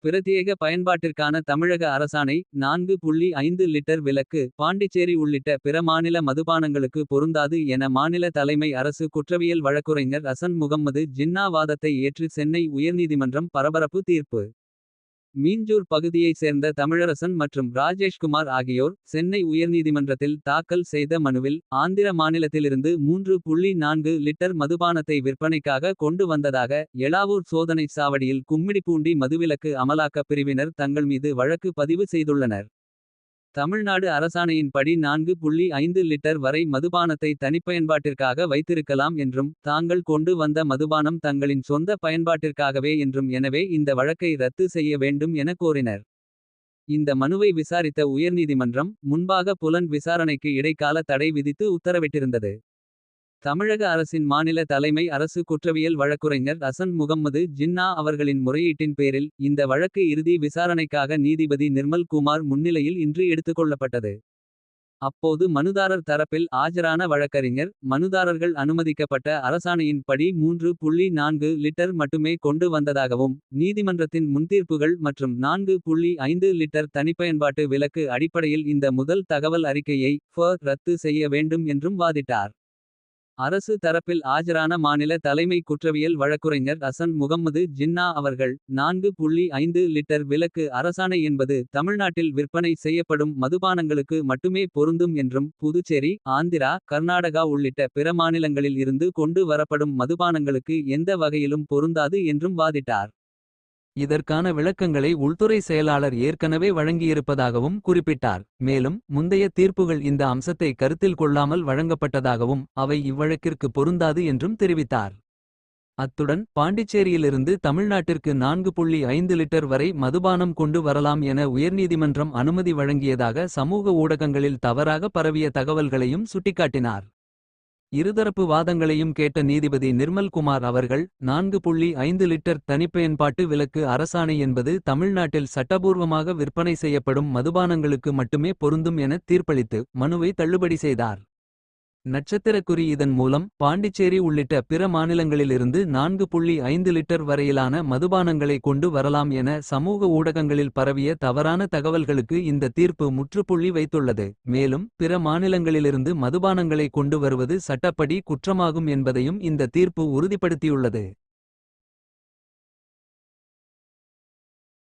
பிரத்யேக பயன்பாட்டிற்கான தமிழக அரசாணை 4.5 லிட்டர் விலக்கு பாண்டிச்சேரி உள்ளிட்ட பிற மாநில மதுபானங்களுக்கு பொருந்தாது என மாநில தலைமை அரசு குற்றவியல் வழக்குரைஞர் அசன் முகம்மது ஜின்னா வாதத்தை ஏற்று சென்னை உயர்நீதிமன்றம் பரபரப்பு தீர்ப்பு. மீஞ்சூர் பகுதியைச் சேர்ந்த தமிழரசன் மற்றும் ராஜேஷ்குமார் ஆகியோர் சென்னை உயர்நீதிமன்றத்தில் தாக்கல் செய்த மனுவில் ஆந்திர மாநிலத்திலிருந்து 3.4 லிட்டர் மதுபானத்தை விற்பனைக்காக கொண்டு வந்ததாக எலாவூர் சோதனைச் சாவடியில் கும்மிடிப்பூண்டி மதுவிலக்கு அமலாக்கப் பிரிவினர் தங்கள் மீது வழக்கு பதிவு செய்துள்ளனர். தமிழ்நாடு அரசாணையின்படி 4.5 லிட்டர் வரை மதுபானத்தை தனிப்பயன்பாட்டிற்காக வைத்திருக்கலாம் என்றும் தாங்கள் கொண்டு வந்த மதுபானம் தங்களின் சொந்த பயன்பாட்டிற்காகவே என்றும் எனவே இந்த வழக்கை ரத்து செய்ய வேண்டும் என கோரினர். இந்த மனுவை விசாரித்த உயர்நீதிமன்றம் முன்பாக புலன் விசாரணைக்கு இடைக்கால தடை விதித்து உத்தரவிட்டிருந்தது. தமிழக அரசின் மாநில தலைமை அரசு குற்றவியல் வழக்குரைஞர் அசன் முகம்மது ஜின்னா அவர்களின் முறையீட்டின் பேரில் இந்த வழக்கு இறுதி விசாரணைக்காக நீதிபதி நிர்மல் குமார் முன்னிலையில் இன்று எடுத்துக்கொள்ளப்பட்டது. அப்போது மனுதாரர் தரப்பில் ஆஜரான வழக்கறிஞர் மனுதாரர்கள் அனுமதிக்கப்பட்ட அரசாணையின் படி 3.4 லிட்டர் மட்டுமே கொண்டு வந்ததாகவும் நீதிமன்றத்தின் முன்தீர்ப்புகள் மற்றும் 4.5 லிட்டர் தனிப்பயன்பாட்டு விலக்கு அடிப்படையில் இந்த முதல் தகவல் அறிக்கையை ரத்து செய்ய வேண்டும் என்றும் வாதிட்டார். அரசு தரப்பில் ஆஜரான மாநில தலைமை குற்றவியல் வழக்குரைஞர் அசன் முகம்மது ஜின்னா அவர்கள் 4.5 லிட்டர் விலக்கு அரசாணை என்பது தமிழ்நாட்டில் விற்பனை செய்யப்படும் மதுபானங்களுக்கு மட்டுமே பொருந்தும் என்றும் புதுச்சேரி ஆந்திரா கர்நாடகா உள்ளிட்ட பிற மாநிலங்களில் இருந்து கொண்டு வரப்படும் மதுபானங்களுக்கு எந்த வகையிலும் பொருந்தாது என்றும் வாதிட்டார். இதற்கான விளக்கங்களை உள்துறை செயலாளர் ஏற்கனவே வழங்கியிருப்பதாகவும் குறிப்பிட்டார். மேலும் முந்தைய தீர்ப்புகள் இந்த அம்சத்தை கருத்தில் கொள்ளாமல் வழங்கப்பட்டதாகவும் அவை இவ்வழக்கிற்கு பொருந்தாது என்றும் தெரிவித்தார். அத்துடன் பாண்டிச்சேரியிலிருந்து தமிழ்நாட்டிற்கு 4.5 லிட்டர் வரை மதுபானம் கொண்டு வரலாம் என உயர்நீதிமன்றம் அனுமதி வழங்கியதாக சமூக ஊடகங்களில் தவறாக பரவிய தகவல்களையும் சுட்டிக்காட்டினார். இருதரப்பு வாதங்களையும் கேட்ட நீதிபதி நிர்மல் குமார் அவர்கள் 4.5 லிட்டர் தனிப்பயன்பாட்டு விலக்கு அரசாணை என்பது தமிழ்நாட்டில் சட்டபூர்வமாக விற்பனை செய்யப்படும் மதுபானங்களுக்கு மட்டுமே பொருந்தும் என தீர்ப்பளித்து மனுவை தள்ளுபடி செய்தார். நட்சத்திரக்குறி இதன் மூலம் பாண்டிச்சேரி உள்ளிட்ட பிற மாநிலங்களிலிருந்து 4.5 லிட்டர் வரையிலான மதுபானங்களை கொண்டு வரலாம் என சமூக ஊடகங்களில் பரவிய தவறான தகவல்களுக்கு இந்த தீர்ப்பு முற்றுப்புள்ளி வைத்துள்ளது. மேலும் பிற மாநிலங்களிலிருந்து மதுபானங்களை கொண்டு வருவது சட்டப்படி குற்றமாகும் என்பதையும் இந்த தீர்ப்பு உறுதிப்படுத்தியுள்ளது.